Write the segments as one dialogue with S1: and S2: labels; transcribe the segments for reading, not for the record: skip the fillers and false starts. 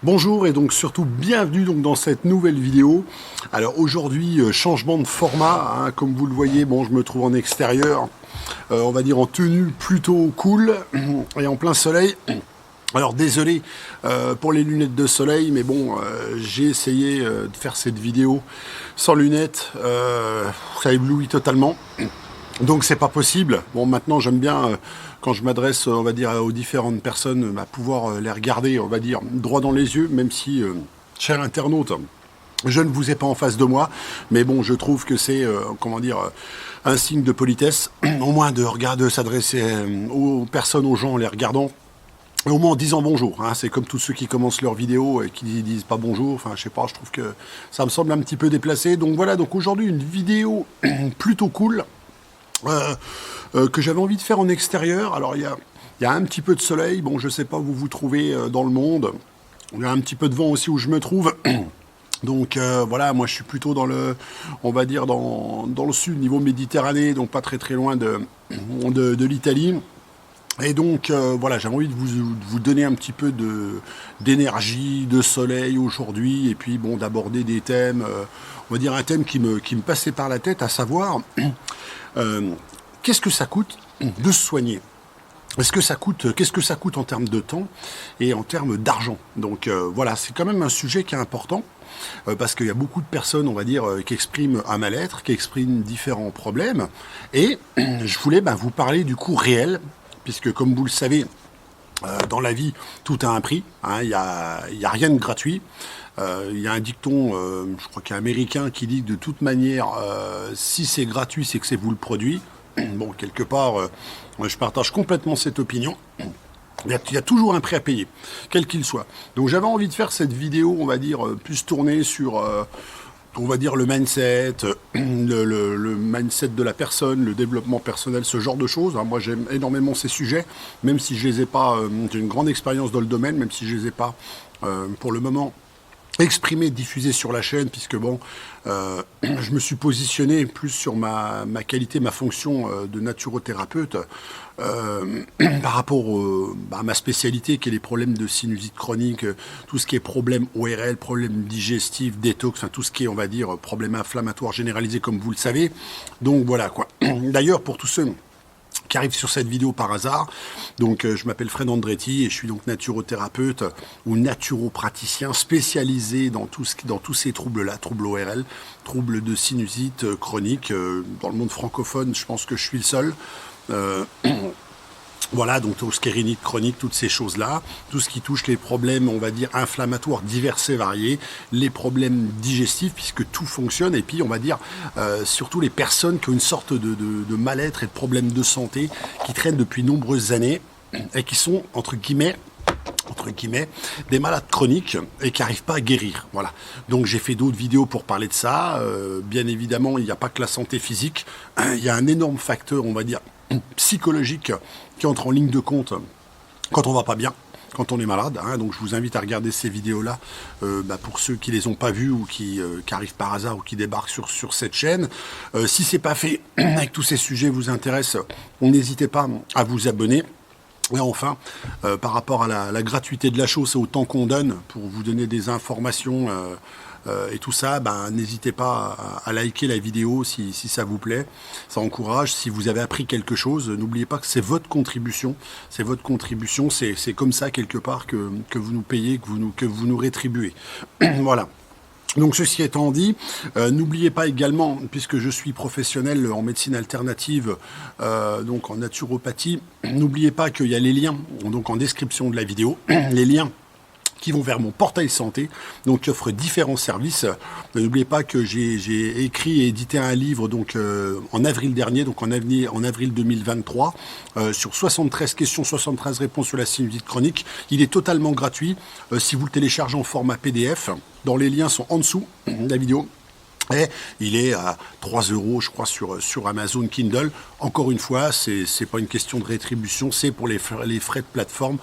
S1: Bonjour et donc surtout bienvenue donc dans cette nouvelle vidéo. Alors aujourd'hui changement de format, hein, comme vous le voyez, bon je me trouve en extérieur, on va dire en tenue plutôt cool et en plein soleil. Alors désolé pour les lunettes de soleil, mais bon j'ai essayé de faire cette vidéo sans lunettes, ça éblouit totalement. Donc c'est pas possible. Bon maintenant j'aime bien quand je m'adresse on va dire aux différentes personnes à pouvoir les regarder on va dire droit dans les yeux, même si cher internaute je ne vous ai pas en face de moi, mais bon je trouve que c'est comment dire un signe de politesse au moins de regarder, s'adresser aux personnes, aux gens en les regardant. Au moins en disant bonjour, hein. C'est comme tous ceux qui commencent leur vidéo et qui disent pas bonjour, enfin je sais pas, je trouve que ça me semble un petit peu déplacé. Donc voilà, donc aujourd'hui une vidéo plutôt cool. Que j'avais envie de faire en extérieur. Alors il y a un petit peu de soleil, bon je sais pas où vous vous trouvez dans le monde, il y a un petit peu de vent aussi où je me trouve. Donc voilà, moi je suis plutôt dans le, on va dire dans le sud, niveau Méditerranée, donc pas très très loin de l'Italie. Et donc voilà, j'avais envie de vous donner un petit peu d'énergie, de soleil aujourd'hui, et puis bon d'aborder des thèmes, on va dire un thème qui me passait par la tête, à savoir qu'est-ce que ça coûte de se soigner? Qu'est-ce que ça coûte en termes de temps et en termes d'argent? Donc voilà, c'est quand même un sujet qui est important. Parce qu'il y a beaucoup de personnes, on va dire, qui expriment un mal-être, qui expriment différents problèmes. Et je voulais vous parler du coût réel, puisque comme vous le savez, dans la vie, tout a un prix, hein, il y a rien de gratuit. Il y a un dicton, je crois qu'il y a un américain qui dit que de toute manière, si c'est gratuit, c'est que c'est vous le produit. Bon, quelque part, je partage complètement cette opinion. Il y a toujours un prix à payer, quel qu'il soit. Donc j'avais envie de faire cette vidéo, on va dire, plus tournée sur, on va dire, le mindset, le mindset de la personne, le développement personnel, ce genre de choses. Moi j'aime énormément ces sujets, même si je les ai pas, j'ai une grande expérience dans le domaine, même si je les ai pas pour le moment exprimé, diffusé sur la chaîne, puisque bon, je me suis positionné plus sur ma qualité, ma fonction de naturothérapeute par rapport à ma spécialité qui est les problèmes de sinusite chronique, tout ce qui est problème ORL, problème digestif, détox, enfin, tout ce qui est, on va dire, problème inflammatoire généralisé, comme vous le savez. Donc voilà quoi. D'ailleurs, pour tous ceux qui arrive sur cette vidéo par hasard. Donc je m'appelle Fred Andretti et je suis donc naturothérapeute ou naturopraticien spécialisé dans tous ces troubles-là, troubles ORL, troubles de sinusite chronique. Dans le monde francophone, je pense que je suis le seul. Voilà, donc tout ce qui est rhinite chronique, toutes ces choses-là, tout ce qui touche les problèmes, on va dire, inflammatoires divers et variés, les problèmes digestifs, puisque tout fonctionne, et puis on va dire, surtout les personnes qui ont une sorte de mal-être et de problèmes de santé qui traînent depuis nombreuses années et qui sont, entre guillemets, des malades chroniques et qui n'arrivent pas à guérir. Voilà. Donc j'ai fait d'autres vidéos pour parler de ça. Bien évidemment, il n'y a pas que la santé physique. Il y a un énorme facteur, on va dire, psychologique qui entre en ligne de compte quand on va pas bien, quand on est malade. Hein. Donc je vous invite à regarder ces vidéos-là pour ceux qui les ont pas vues ou qui arrivent par hasard ou qui débarquent sur cette chaîne. Si c'est pas fait et que tous ces sujets vous intéressent, n'hésitez pas à vous abonner. Et enfin, par rapport à la gratuité de la chose, c'est au temps qu'on donne pour vous donner des informations et tout ça, n'hésitez pas à liker la vidéo si ça vous plaît. Ça encourage. Si vous avez appris quelque chose, n'oubliez pas que c'est votre contribution. C'est votre contribution. C'est comme ça, quelque part, que vous nous payez, que vous nous rétribuez. Voilà. Donc ceci étant dit, n'oubliez pas également, puisque je suis professionnel en médecine alternative, donc en naturopathie, n'oubliez pas qu'il y a les liens donc en description de la vidéo, les liens qui vont vers mon portail santé, donc qui offre différents services. N'oubliez pas que j'ai écrit et édité un livre donc en avril dernier, donc en avril 2023, sur 73 questions, 73 réponses sur la sinusite chronique. Il est totalement gratuit si vous le téléchargez en format PDF. Dans les liens sont en dessous de la vidéo. Et il est à 3 €, je crois, sur Amazon Kindle. Encore une fois, c'est pas une question de rétribution, c'est pour les frais de plateforme,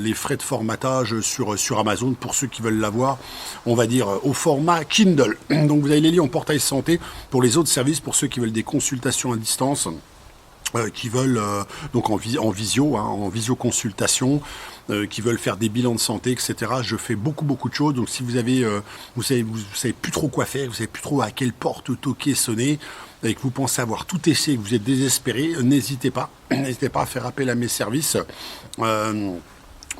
S1: les frais de formatage sur Amazon, pour ceux qui veulent l'avoir, on va dire, au format Kindle. Donc vous avez les liens en portail santé pour les autres services, pour ceux qui veulent des consultations à distance. Qui veulent donc en visioconsultation, qui veulent faire des bilans de santé, etc. Je fais beaucoup de choses. Donc si vous avez, vous savez plus trop quoi faire, vous savez plus trop à quelle porte toquer, sonner, et que vous pensez avoir tout essayé, que vous êtes désespéré, n'hésitez pas à faire appel à mes services. Vous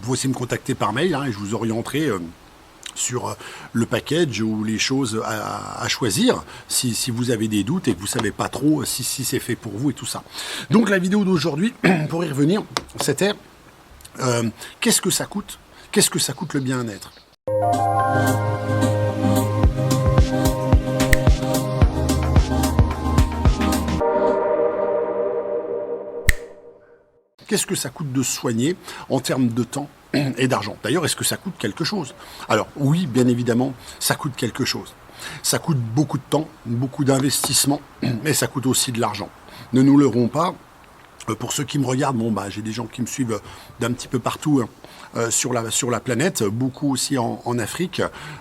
S1: pouvez aussi me contacter par mail, et je vous orienterai sur le package ou les choses à choisir si vous avez des doutes et que vous savez pas trop si c'est fait pour vous et tout ça. Donc la vidéo d'aujourd'hui, pour y revenir, c'était qu'est-ce que ça coûte le bien-être? Qu'est-ce que ça coûte de soigner en termes de temps et d'argent? D'ailleurs, est-ce que ça coûte quelque chose? Alors oui, bien évidemment, ça coûte quelque chose. Ça coûte beaucoup de temps, beaucoup d'investissement, mais ça coûte aussi de l'argent. Ne nous leurrons pas. Pour ceux qui me regardent, j'ai des gens qui me suivent d'un petit peu partout sur la planète, beaucoup aussi en Afrique.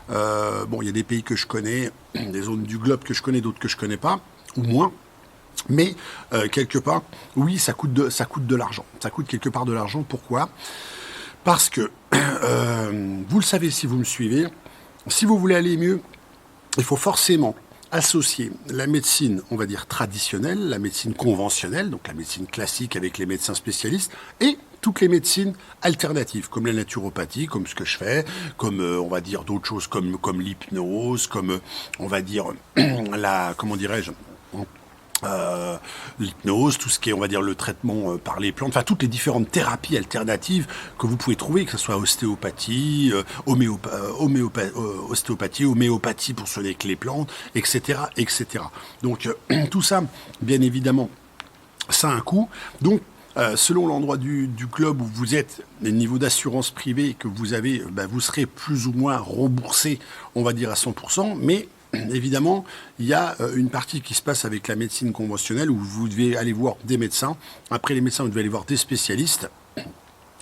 S1: Il y a des pays que je connais, des zones du globe que je connais, d'autres que je connais pas, ou moins. Mais quelque part, oui, ça coûte de l'argent. Ça coûte quelque part de l'argent. Pourquoi? Parce que, vous le savez si vous me suivez, si vous voulez aller mieux, il faut forcément associer la médecine, on va dire traditionnelle, la médecine conventionnelle, donc la médecine classique avec les médecins spécialistes, et toutes les médecines alternatives, comme la naturopathie, comme ce que je fais, comme on va dire d'autres choses comme l'hypnose, comme on va dire l'hypnose, tout ce qui est, on va dire, le traitement par les plantes, enfin toutes les différentes thérapies alternatives que vous pouvez trouver, que ce soit ostéopathie, homéopathie pour soigner avec les plantes, etc., etc. Donc tout ça, bien évidemment, ça a un coût. Donc selon l'endroit du globe où vous êtes, le niveau d'assurance privée que vous avez, vous serez plus ou moins remboursé, on va dire à 100%, mais évidemment, il y a une partie qui se passe avec la médecine conventionnelle où vous devez aller voir des médecins. Après les médecins, vous devez aller voir des spécialistes.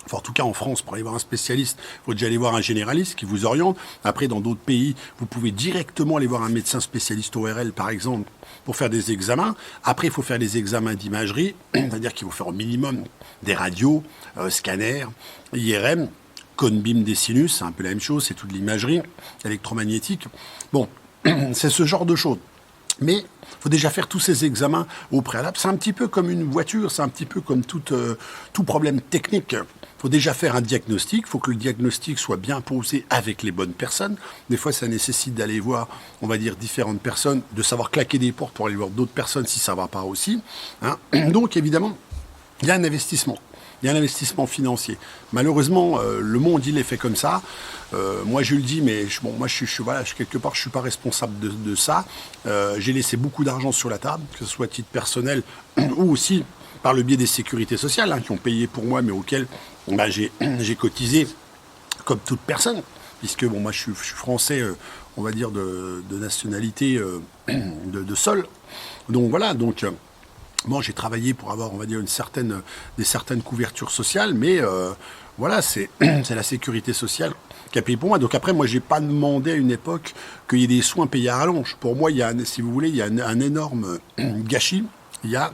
S1: Enfin, en tout cas, en France, pour aller voir un spécialiste, il faut déjà aller voir un généraliste qui vous oriente. Après, dans d'autres pays, vous pouvez directement aller voir un médecin spécialiste ORL, par exemple, pour faire des examens. Après, il faut faire des examens d'imagerie, c'est-à-dire qu'il faut faire au minimum des radios, scanners, IRM, cône BIM des sinus, c'est un peu la même chose, c'est toute l'imagerie électromagnétique. Bon, c'est ce genre de choses. Mais il faut déjà faire tous ces examens au préalable. C'est un petit peu comme une voiture, c'est un petit peu comme tout problème technique. Il faut déjà faire un diagnostic, il faut que le diagnostic soit bien posé avec les bonnes personnes. Des fois, ça nécessite d'aller voir, on va dire, différentes personnes, de savoir claquer des portes pour aller voir d'autres personnes si ça ne va pas aussi. Donc, évidemment, il y a un investissement. Il y a un investissement financier. Malheureusement, le monde, il est fait comme ça. Moi, je le dis, mais moi, quelque part, je suis pas responsable de ça. J'ai laissé beaucoup d'argent sur la table, que ce soit à titre personnel ou aussi par le biais des sécurités sociales, qui ont payé pour moi, mais auxquelles j'ai cotisé comme toute personne. Puisque, moi, je suis français, on va dire, de nationalité de sol. Donc, voilà, moi, j'ai travaillé pour avoir, on va dire, des certaines couvertures sociales, mais voilà, c'est la sécurité sociale qui a payé pour moi. Donc après, moi, j'ai pas demandé à une époque qu'il y ait des soins payés à rallonge. Pour moi, si vous voulez, il y a un énorme gâchis. Il y a,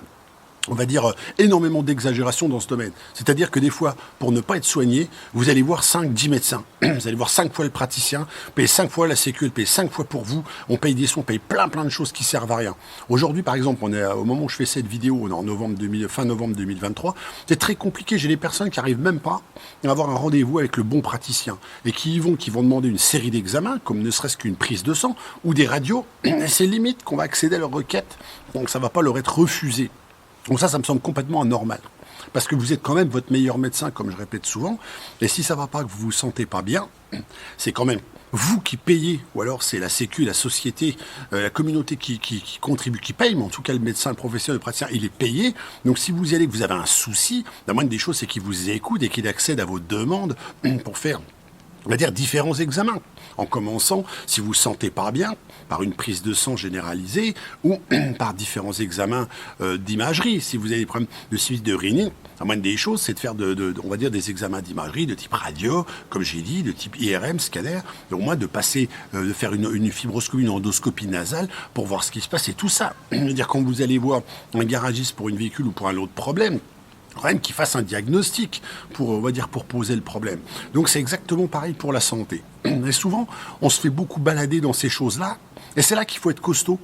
S1: on va dire, énormément d'exagération dans ce domaine. C'est-à-dire que des fois, pour ne pas être soigné, vous allez voir 5-10 médecins. Vous allez voir 5 fois le praticien, payer 5 fois la sécu, payer 5 fois pour vous. On paye des soins, on paye plein de choses qui servent à rien. Aujourd'hui, par exemple, on est au moment où je fais cette vidéo, on est en fin novembre 2023. C'est très compliqué. J'ai des personnes qui n'arrivent même pas à avoir un rendez-vous avec le bon praticien et qui vont demander une série d'examens, comme ne serait-ce qu'une prise de sang ou des radios. Et c'est limite qu'on va accéder à leur requête. Donc ça ne va pas leur être refusé. Donc ça me semble complètement anormal. Parce que vous êtes quand même votre meilleur médecin, comme je répète souvent. Et si ça ne va pas, que vous ne vous sentez pas bien, c'est quand même vous qui payez, ou alors c'est la sécu, la société, la communauté qui contribue, qui paye, mais en tout cas le médecin, le professionnel, le praticien, il est payé. Donc si vous y allez, que vous avez un souci, la moindre des choses, c'est qu'il vous écoute et qu'il accède à vos demandes pour faire, on va dire, différents examens. En commençant, si vous ne vous sentez pas bien, par une prise de sang généralisée ou par différents examens d'imagerie. Si vous avez des problèmes de suivi de rénine, la moindre des choses, c'est de faire, on va dire, des examens d'imagerie de type radio, comme j'ai dit, de type IRM, scanner, et au moins de passer, de faire une fibroscopie, une endoscopie nasale pour voir ce qui se passe. Et tout ça, je veux dire, quand vous allez voir un garagiste pour une véhicule ou pour un autre problème, quand même qu'il fasse un diagnostic pour, on va dire, pour poser le problème. Donc c'est exactement pareil pour la santé. Et souvent, on se fait beaucoup balader dans ces choses-là, et c'est là qu'il faut être costaud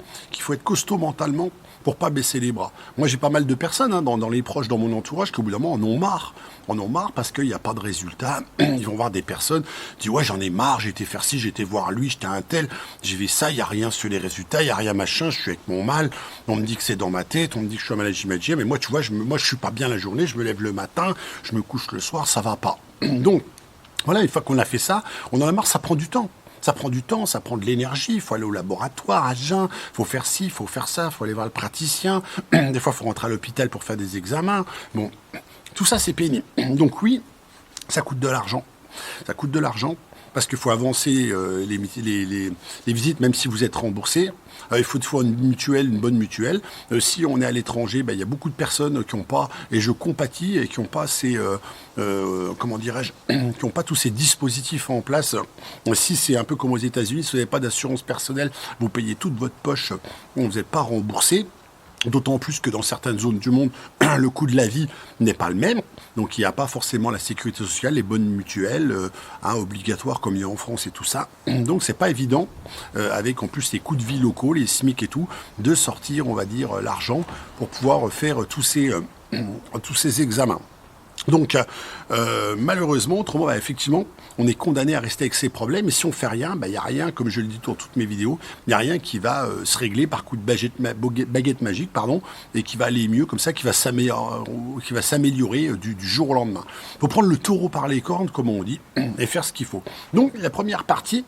S1: mentalement pour pas baisser les bras. Moi, j'ai pas mal de personnes dans les proches, dans mon entourage, qu'au bout d'un moment en ont marre. En ont marre parce qu'il n'y a pas de résultat. Ils vont voir des personnes qui disent ouais, j'en ai marre, j'ai été faire ci, j'ai été voir lui, j'étais un tel, j'ai vu ça, il n'y a rien sur les résultats, il n'y a rien machin, je suis avec mon mal, on me dit que c'est dans ma tête, on me dit que je suis un malade imaginaire, mais moi, tu vois, moi, je suis pas bien la journée, je me lève le matin, je me couche le soir, ça va pas. Donc, voilà, une fois qu'on a fait ça, on en a marre, ça prend du temps. Ça prend du temps, ça prend de l'énergie, il faut aller au laboratoire à jeun, il faut faire ci, il faut faire ça, il faut aller voir le praticien, des fois il faut rentrer à l'hôpital pour faire des examens. Bon, tout ça c'est pénible. Donc oui, ça coûte de l'argent. Ça coûte de l'argent parce qu'il faut avancer les visites, même si vous êtes remboursé. Il faut une mutuelle, une bonne mutuelle. Si on est à l'étranger, il y a beaucoup de personnes qui n'ont pas, et je compatis, et qui n'ont pas ces, comment dirais-je, qui n'ont pas tous ces dispositifs en place. Si c'est un peu comme aux États-Unis, si vous n'avez pas d'assurance personnelle, vous payez toute votre poche, vous n'êtes pas remboursé. D'autant plus que dans certaines zones du monde, le coût de la vie n'est pas le même. Donc il n'y a pas forcément la sécurité sociale, les bonnes mutuelles obligatoires comme il y a en France et tout ça. Donc c'est pas évident, avec en plus les coûts de vie locaux, les SMIC et tout, de sortir, on va dire, l'argent pour pouvoir faire tous ces examens. Donc, malheureusement, autrement, effectivement, on est condamné à rester avec ces problèmes. Et si on fait rien, il n'y a rien, comme je le dis dans toutes mes vidéos, il n'y a rien qui va se régler par coup de baguette magique, et qui va aller mieux, comme ça, qui va s'améliorer du jour au lendemain. Il faut prendre le taureau par les cornes, comme on dit, et faire ce qu'il faut. Donc, la première partie,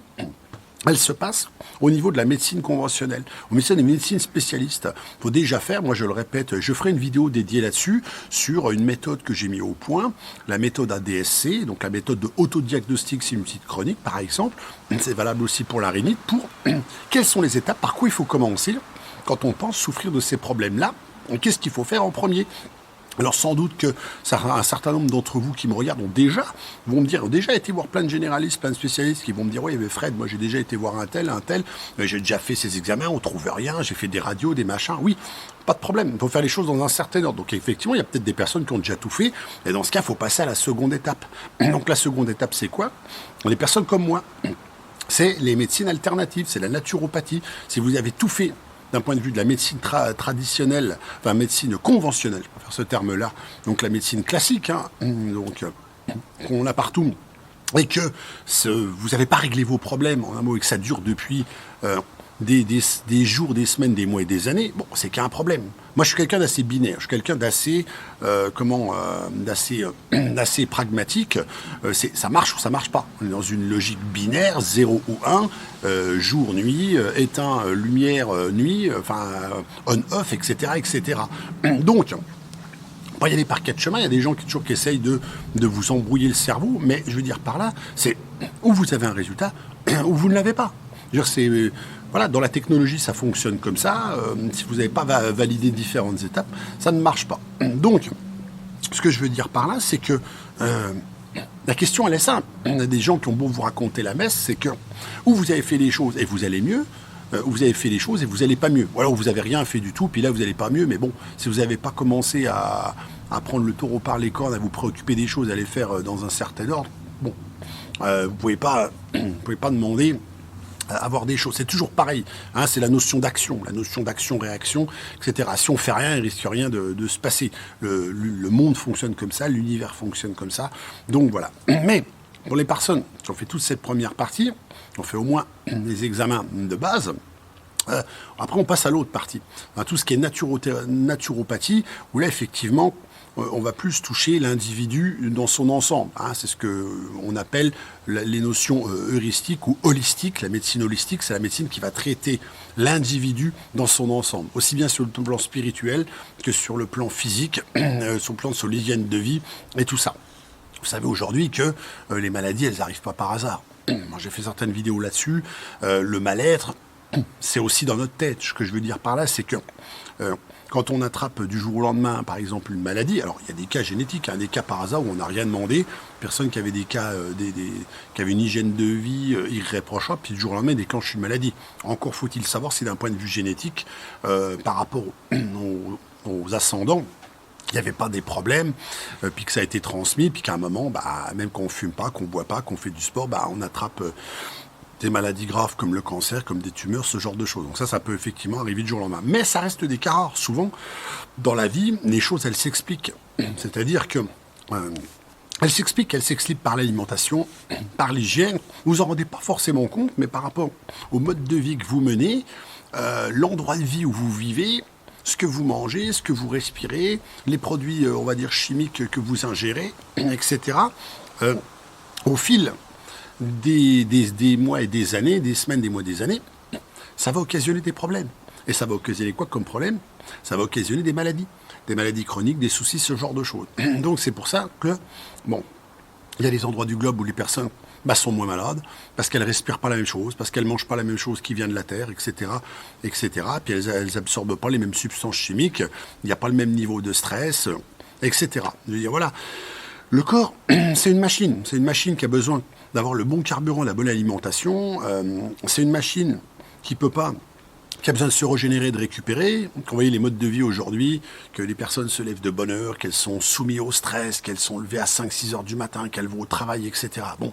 S1: elle se passe au niveau de la médecine conventionnelle. Au médecin des médecines spécialistes, il faut déjà faire, moi je le répète, je ferai une vidéo dédiée là-dessus, sur une méthode que j'ai mis au point, la méthode ADSC, donc la méthode de autodiagnostic sinusite chronique par exemple, c'est valable aussi pour la rhinite, pour quelles sont les étapes, par quoi il faut commencer quand on pense souffrir de ces problèmes-là, qu'est-ce qu'il faut faire en premier ? Alors sans doute que un certain nombre d'entre vous qui me regardent vont me dire, ont déjà été voir plein de généralistes, plein de spécialistes qui vont me dire, oui mais Fred, moi j'ai déjà été voir un tel, j'ai déjà fait ces examens, on trouve rien, j'ai fait des radios, des machins, oui, pas de problème, il faut faire les choses dans un certain ordre. Donc effectivement, il y a peut-être des personnes qui ont déjà tout fait, et dans ce cas, il faut passer à la seconde étape. Donc la seconde étape, c'est quoi ? Les personnes comme moi, c'est les médecines alternatives, c'est la naturopathie. Si vous avez tout fait d'un point de vue de la médecine traditionnelle, enfin médecine conventionnelle, pour faire ce terme-là, donc la médecine classique, donc qu'on a partout, et que vous n'avez pas réglé vos problèmes, en un mot, et que ça dure depuis des jours, des semaines, des mois et des années, bon, c'est qu'il y a un problème. Moi, je suis quelqu'un d'assez binaire, je suis quelqu'un d'assez, d'assez pragmatique. Ça marche ou ça marche pas. On est dans une logique binaire, 0 ou 1, jour, nuit, éteint, lumière, nuit, on-off, etc., etc. Donc, il y a des parquets de chemin, il y a des gens qui essayent de vous embrouiller le cerveau, mais je veux dire par là, c'est où vous avez un résultat, ou vous ne l'avez pas. Voilà, dans la technologie, ça fonctionne comme ça. Si vous n'avez pas validé différentes étapes, ça ne marche pas. Donc, ce que je veux dire par là, c'est que la question, elle est simple. Il y a des gens qui ont beau vous raconter la messe, c'est que où vous avez fait les choses et vous allez mieux, où vous avez fait les choses et vous n'allez pas mieux. Ou alors vous n'avez rien fait du tout, puis là, vous n'allez pas mieux. Mais bon, si vous n'avez pas commencé à prendre le taureau par les cornes, à vous préoccuper des choses, à les faire dans un certain ordre, bon, vous ne pouvez pas demander avoir des choses. C'est toujours pareil. C'est la notion d'action, réaction, etc. Si on fait rien, il risque rien de se passer. Le monde fonctionne comme ça, l'univers fonctionne comme ça. Donc voilà. Mais pour les personnes qui ont fait toute cette première partie, on fait au moins les examens de base. Après, on passe à l'autre partie. Tout ce qui est naturopathie, où là, effectivement, on va plus toucher l'individu dans son ensemble. C'est ce qu'on appelle les notions heuristiques ou holistiques. La médecine holistique, c'est la médecine qui va traiter l'individu dans son ensemble, aussi bien sur le plan spirituel que sur le plan physique, sur l'hygiène de vie et tout ça. Vous savez aujourd'hui que les maladies, elles n'arrivent pas par hasard. Moi, j'ai fait certaines vidéos là-dessus. Le mal-être, c'est aussi dans notre tête. Ce que je veux dire par là, c'est que quand on attrape du jour au lendemain, par exemple, une maladie, alors il y a des cas génétiques, des cas par hasard où on n'a rien demandé, personne qui avait des cas, qui avait une hygiène de vie irréprochable, puis du jour au lendemain déclenche une maladie. Encore faut-il savoir si d'un point de vue génétique, par rapport aux ascendants, il n'y avait pas des problèmes, puis que ça a été transmis, puis qu'à un moment, bah, même quand on fume pas, qu'on boit pas, qu'on fait du sport, bah, on attrape des maladies graves comme le cancer, comme des tumeurs, ce genre de choses. Donc ça peut effectivement arriver du jour au lendemain. Mais ça reste des cas rares. Souvent, dans la vie, les choses, elles s'expliquent. C'est-à-dire que elles s'expliquent par l'alimentation, par l'hygiène. Vous en rendez pas forcément compte, mais par rapport au mode de vie que vous menez, l'endroit de vie où vous vivez, ce que vous mangez, ce que vous respirez, les produits, on va dire, chimiques que vous ingérez, etc. Au fil des mois et des années, des semaines, des mois, des années, ça va occasionner des problèmes. Et ça va occasionner quoi comme problème? Ça va occasionner des maladies chroniques, des soucis, ce genre de choses. Donc c'est pour ça que, bon, il y a des endroits du globe où les personnes sont moins malades, parce qu'elles respirent pas la même chose, parce qu'elles mangent pas la même chose qui vient de la terre, etc., etc. Puis elles absorbent pas les mêmes substances chimiques, il n'y a pas le même niveau de stress, etc. Je veux dire, voilà. Le corps, c'est une machine qui a besoin d'avoir le bon carburant, la bonne alimentation. C'est une machine qui a besoin de se régénérer, de récupérer. Quand vous voyez les modes de vie aujourd'hui, que les personnes se lèvent de bonne heure, qu'elles sont soumises au stress, qu'elles sont levées à 5-6 heures du matin, qu'elles vont au travail, etc. Bon,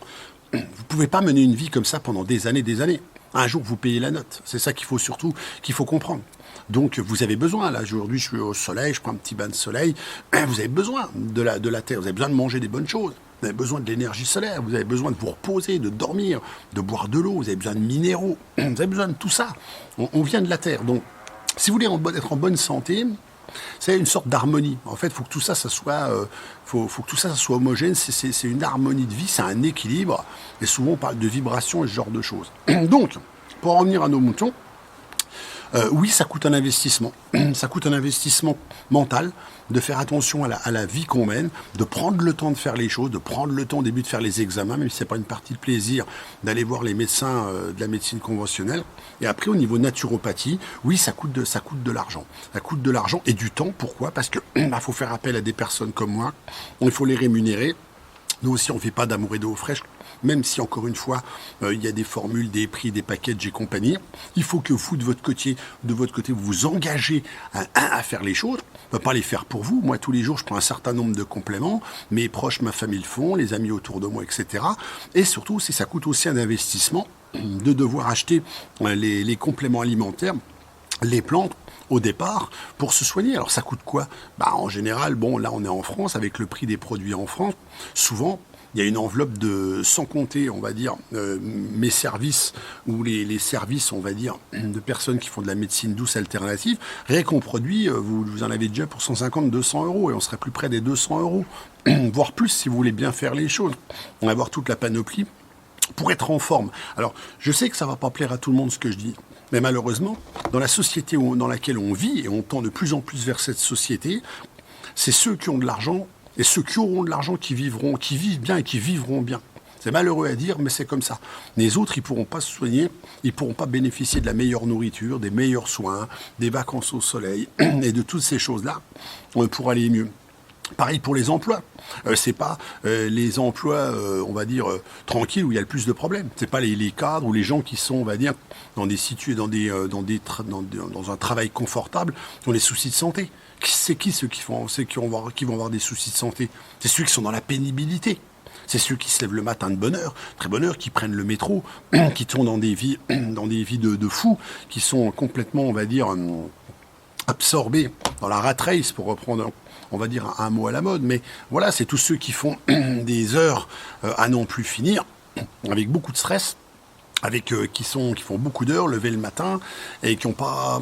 S1: vous ne pouvez pas mener une vie comme ça pendant des années, des années. Un jour, vous payez la note. C'est ça qu'il faut comprendre. Donc, vous avez besoin, là, aujourd'hui, je suis au soleil, je prends un petit bain de soleil. Vous avez besoin de la terre, vous avez besoin de manger des bonnes choses. Vous avez besoin de l'énergie solaire, vous avez besoin de vous reposer, de dormir, de boire de l'eau, vous avez besoin de minéraux, vous avez besoin de tout ça. On vient de la terre. Donc, si vous voulez être en bonne santé, c'est une sorte d'harmonie. En fait, il faut que tout ça, faut que tout ça soit homogène. C'est une harmonie de vie, c'est un équilibre. Et souvent, on parle de vibration et ce genre de choses. Donc, pour en revenir à nos moutons, oui, ça coûte un investissement. Ça coûte un investissement mental, de faire attention à la vie qu'on mène, de prendre le temps de faire les choses, de prendre le temps au début de faire les examens, même si ce n'est pas une partie de plaisir, d'aller voir les médecins de la médecine conventionnelle. Et après, au niveau naturopathie, oui, ça coûte de l'argent. Ça coûte de l'argent et du temps. Pourquoi? Parce que faut faire appel à des personnes comme moi. Il faut les rémunérer. Nous aussi, on ne fait pas d'amour et d'eau fraîche, même si, encore une fois, il y a des formules, des prix, des packages et compagnie. Il faut que vous, de votre côté, vous vous engagez à faire les choses. On ne peut pas les faire pour vous. Moi, tous les jours, je prends un certain nombre de compléments. Mes proches, ma famille le font, les amis autour de moi, etc. Et surtout, ça coûte aussi un investissement de devoir acheter les compléments alimentaires, les plantes, au départ, pour se soigner. Alors ça coûte quoi? En général, bon, là on est en France, avec le prix des produits en France, souvent, il y a une enveloppe sans compter, on va dire, mes services, ou les services, on va dire, de personnes qui font de la médecine douce alternative, rien qu'on produit, vous en avez déjà pour 150, 200 euros, et on serait plus près des 200 euros, voire plus si vous voulez bien faire les choses. On va avoir toute la panoplie pour être en forme. Alors, je sais que ça ne va pas plaire à tout le monde ce que je dis, mais malheureusement, dans la société dans laquelle on vit, et on tend de plus en plus vers cette société, c'est ceux qui ont de l'argent, et ceux qui auront de l'argent qui vivent bien et qui vivront bien. C'est malheureux à dire, mais c'est comme ça. Les autres, ils ne pourront pas se soigner, ils ne pourront pas bénéficier de la meilleure nourriture, des meilleurs soins, des vacances au soleil, et de toutes ces choses-là pour aller mieux. Pareil pour les emplois. C'est pas les emplois, on va dire, tranquilles où il y a le plus de problèmes. C'est pas les cadres ou les gens qui sont, on va dire, dans un travail confortable, qui ont des soucis de santé. C'est qui ceux qui vont avoir des soucis de santé? C'est ceux qui sont dans la pénibilité. C'est ceux qui se lèvent le matin de bonne heure, très bonne heure, qui prennent le métro, qui tournent dans des vies de fous, qui sont complètement, on va dire, absorbés dans la rat race, pour reprendre, on va dire, un mot à la mode. Mais voilà, c'est tous ceux qui font des heures à non plus finir, avec beaucoup de stress, qui font beaucoup d'heures, lever le matin, et qui n'ont pas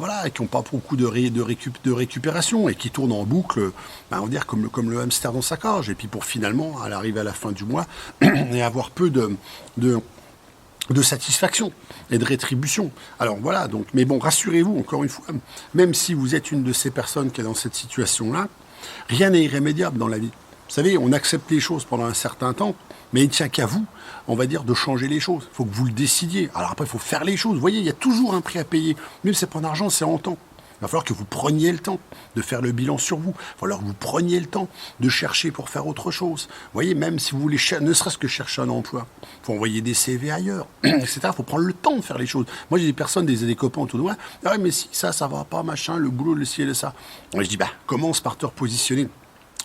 S1: beaucoup de récupération, et qui tournent en boucle, on va dire comme le hamster dans sa cage, et puis pour finalement arriver à la fin du mois et avoir peu de satisfaction et de rétribution. Alors voilà, donc, mais bon, rassurez-vous, encore une fois, même si vous êtes une de ces personnes qui est dans cette situation-là, rien n'est irrémédiable dans la vie. Vous savez, on accepte les choses pendant un certain temps, mais il ne tient qu'à vous, on va dire, de changer les choses. Il faut que vous le décidiez. Alors après, il faut faire les choses. Vous voyez, il y a toujours un prix à payer. Même si ce n'est pas en argent, c'est en temps. Il va falloir que vous preniez le temps de faire le bilan sur vous. Il va falloir que vous preniez le temps de chercher pour faire autre chose. Vous voyez, même si vous voulez, ne serait-ce que chercher un emploi, il faut envoyer des CV ailleurs, etc. Il faut prendre le temps de faire les choses. Moi, j'ai des personnes, des copains autour de moi. Ah ouais, mais si ça va pas, machin, le boulot, le ciel et ça. Moi, je dis, commence par te repositionner.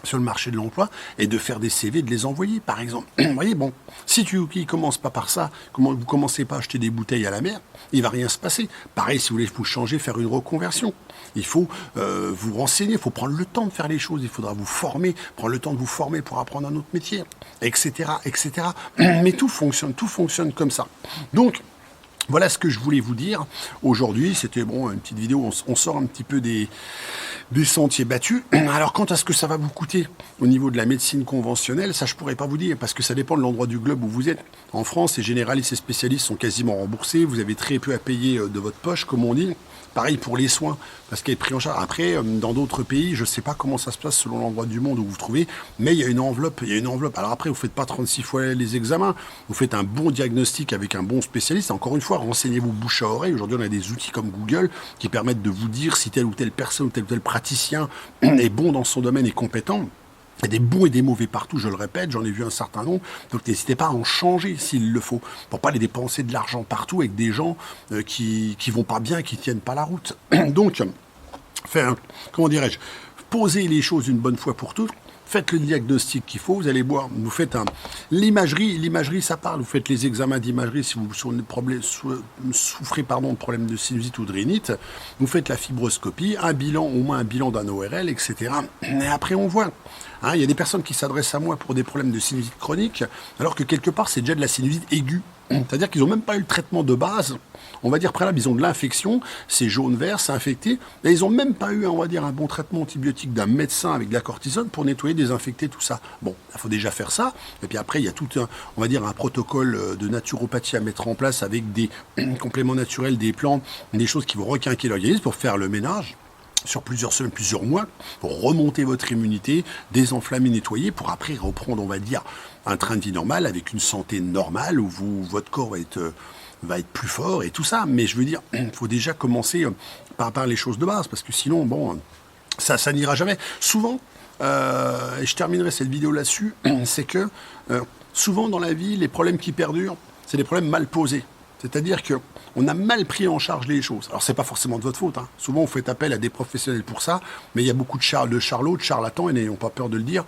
S1: sur le marché de l'emploi et de faire des CV, de les envoyer, par exemple. Vous voyez, bon, si tu ne commences pas par ça, comment vous commencez pas à acheter des bouteilles à la mer, il va rien se passer. Pareil, si vous voulez vous changer, faire une reconversion, il faut vous renseigner, il faut prendre le temps de faire les choses, il faudra vous former, prendre le temps de vous former pour apprendre un autre métier, etc., etc. Mais tout fonctionne comme ça. Donc, voilà ce que je voulais vous dire aujourd'hui. C'était bon, une petite vidéo, on sort un petit peu des sentiers battus. Alors, quant à ce que ça va vous coûter au niveau de la médecine conventionnelle, ça je pourrais pas vous dire, parce que ça dépend de l'endroit du globe où vous êtes. En France, les généralistes et spécialistes sont quasiment remboursés. Vous avez très peu à payer de votre poche, comme on dit. Pareil pour les soins, parce qu'elle est pris en charge. Après, dans d'autres pays, je ne sais pas comment ça se passe selon l'endroit du monde où vous vous trouvez, mais il y a une enveloppe. Alors après, vous ne faites pas 36 fois les examens, vous faites un bon diagnostic avec un bon spécialiste. Encore une fois, renseignez-vous bouche à oreille. Aujourd'hui, on a des outils comme Google qui permettent de vous dire si telle ou telle personne ou tel praticien est bon dans son domaine et compétent. Il y a des bons et des mauvais partout, je le répète, j'en ai vu un certain nombre, donc n'hésitez pas à en changer s'il le faut, pour pas aller dépenser de l'argent partout avec des gens qui vont pas bien, qui tiennent pas la route. Donc, comment dirais-je, posez les choses une bonne fois pour toutes, faites le diagnostic qu'il faut, vous allez voir, vous faites l'imagerie ça parle, vous faites les examens d'imagerie si vous souffrez de problèmes de sinusite ou de rhinite, vous faites la fibroscopie, au moins un bilan d'un ORL, etc. Et après on voit. Il y a des personnes qui s'adressent à moi pour des problèmes de sinusite chronique, alors que quelque part c'est déjà de la sinusite aiguë. C'est-à-dire qu'ils n'ont même pas eu le traitement de base. On va dire préalable, ils ont de l'infection, c'est jaune-vert, c'est infecté, et ils n'ont même pas eu, on va dire, un bon traitement antibiotique d'un médecin avec de la cortisone pour nettoyer, désinfecter tout ça. Bon, il faut déjà faire ça, et puis après, il y a tout on va dire, un protocole de naturopathie à mettre en place avec des compléments naturels, des plantes, des choses qui vont requinquer l'organisme pour faire le ménage sur plusieurs semaines, plusieurs mois, pour remonter votre immunité, désenflammer, nettoyer, pour après reprendre, on va dire, un train de vie normal avec une santé normale où votre corps va être plus fort et tout ça. Mais je veux dire, il faut déjà commencer par les choses de base, parce que sinon, bon, ça n'ira jamais. Souvent, et je terminerai cette vidéo là-dessus, c'est que souvent dans la vie, les problèmes qui perdurent, c'est des problèmes mal posés. C'est-à-dire qu'on a mal pris en charge les choses. Alors, c'est pas forcément de votre faute. Souvent, on fait appel à des professionnels pour ça, mais il y a beaucoup de charlots, de charlatans, et n'ayons pas peur de le dire.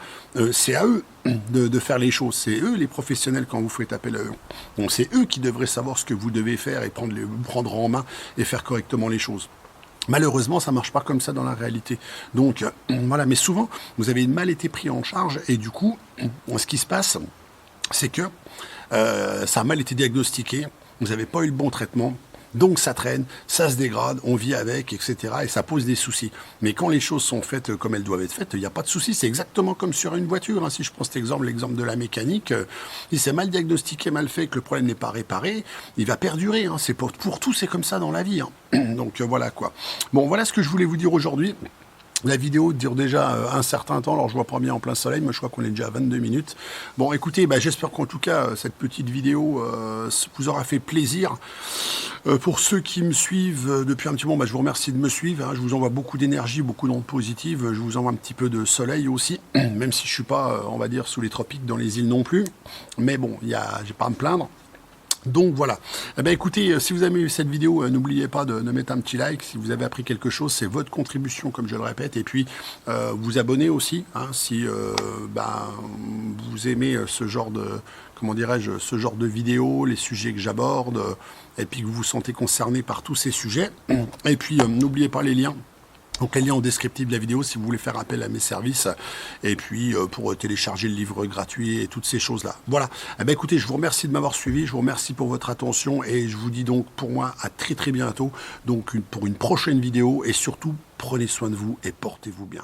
S1: C'est à eux de faire les choses. C'est eux, les professionnels, quand vous faites appel à eux. Donc, c'est eux qui devraient savoir ce que vous devez faire et prendre en main et faire correctement les choses. Malheureusement, ça ne marche pas comme ça dans la réalité. Donc, voilà. Mais souvent, vous avez mal été pris en charge, et du coup, ce qui se passe, c'est que ça a mal été diagnostiqué. Vous n'avez pas eu le bon traitement, donc ça traîne, ça se dégrade, on vit avec, etc. Et ça pose des soucis. Mais quand les choses sont faites comme elles doivent être faites, il n'y a pas de souci. C'est exactement comme sur une voiture. Si je prends cet exemple, l'exemple de la mécanique, si c'est mal diagnostiqué, mal fait, que le problème n'est pas réparé, il va perdurer. C'est pour tout, c'est comme ça dans la vie. Donc voilà quoi. Bon, voilà ce que je voulais vous dire aujourd'hui. La vidéo dure déjà un certain temps, alors je vois pas bien en plein soleil, mais je crois qu'on est déjà à 22 minutes. Bon, écoutez, j'espère qu'en tout cas, cette petite vidéo vous aura fait plaisir. Pour ceux qui me suivent depuis un petit moment, je vous remercie de me suivre. Je vous envoie beaucoup d'énergie, beaucoup d'ondes positives. Je vous envoie un petit peu de soleil aussi, même si je suis pas, on va dire, sous les tropiques, dans les îles non plus. Mais bon, j'ai pas à me plaindre. Donc voilà. Écoutez, si vous avez aimé cette vidéo, n'oubliez pas de mettre un petit like. Si vous avez appris quelque chose, c'est votre contribution, comme je le répète. Et puis, vous abonnez aussi, si vous aimez ce genre de, ce genre de vidéos, les sujets que j'aborde, et puis que vous vous sentez concerné par tous ces sujets. Et puis, n'oubliez pas les liens. Donc les liens en descriptif de la vidéo si vous voulez faire appel à mes services et puis pour télécharger le livre gratuit et toutes ces choses-là. Voilà. Écoutez, je vous remercie de m'avoir suivi, je vous remercie pour votre attention et je vous dis donc pour moi à très très bientôt donc pour une prochaine vidéo et surtout prenez soin de vous et portez-vous bien.